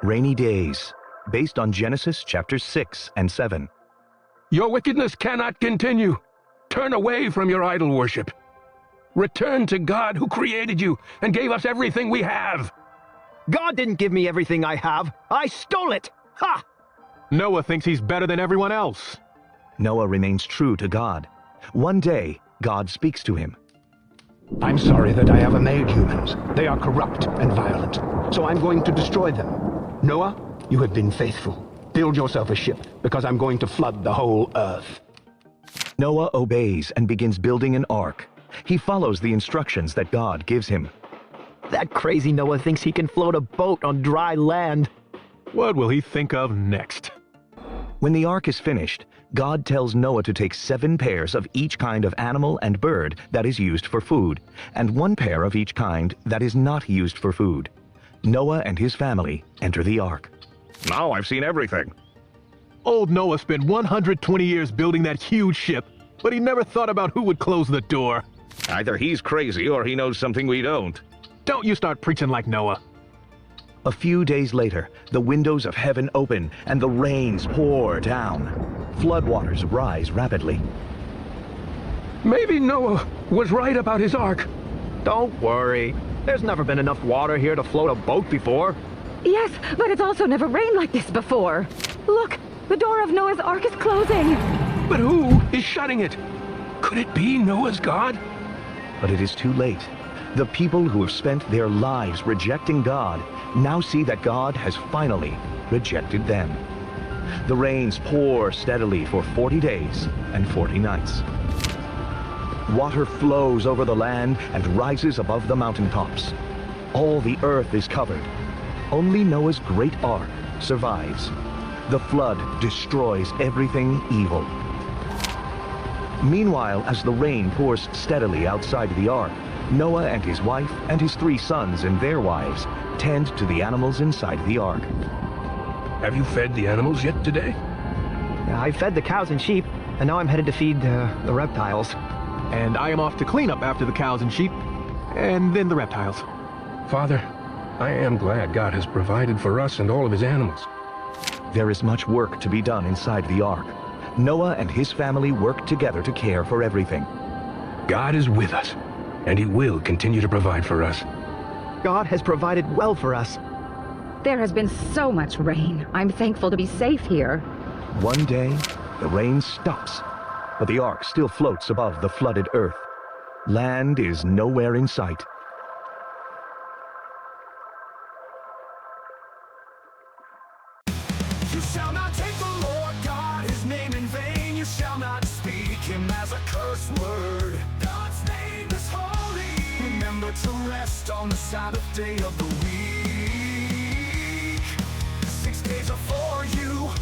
Rainy Days, based on Genesis chapters 6 and 7. Your wickedness cannot continue. Turn away from your idol worship. Return to God who created you and gave us everything we have. God didn't give me everything I have. I stole it! Ha! Noah thinks he's better than everyone else. Noah remains true to God. One day, God speaks to him. I'm sorry that I ever made humans. They are corrupt and violent, so I'm going to destroy them. Noah, you have been faithful. Build yourself a ship, because I'm going to flood the whole earth. Noah obeys and begins building an ark. He follows the instructions that God gives him. That crazy Noah thinks he can float a boat on dry land. What will he think of next? When the ark is finished, God tells Noah to take 7 pairs of each kind of animal and bird that is used for food, and 1 pair of each kind that is not used for food. Noah and his family enter the ark. Now I've seen everything. Old Noah spent 120 years building that huge ship, but he never thought about who would close the door. Either he's crazy or he knows something we don't. Don't you start preaching like Noah. A few days later, the windows of heaven open and the rains pour down. Floodwaters rise rapidly. Maybe Noah was right about his ark. Don't worry. There's never been enough water here to float a boat before. Yes, but it's also never rained like this before. Look, the door of Noah's Ark is closing. But who is shutting it? Could it be Noah's God? But it is too late. The people who have spent their lives rejecting God now see that God has finally rejected them. The rains pour steadily for 40 days and 40 nights. Water flows over the land and rises above the mountaintops. All the earth is covered. Only Noah's great ark survives. The flood destroys everything evil. Meanwhile, as the rain pours steadily outside the ark, Noah and his wife and his 3 sons and their wives tend to the animals inside the ark. Have you fed the animals yet today? I fed the cows and sheep, and now I'm headed to feed the reptiles. And I am off to clean up after the cows and sheep, and then the reptiles. Father, I am glad God has provided for us and all of his animals. There is much work to be done inside the ark. Noah and his family work together to care for everything. God is with us, and he will continue to provide for us. God has provided well for us. There has been so much rain. I'm thankful to be safe here. One day, the rain stops, but the ark still floats above the flooded earth. Land is nowhere in sight. You shall not take the Lord God, his name in vain. You shall not speak him as a curse word. God's name is holy. Remember to rest on the Sabbath day of the week. 6 days are full.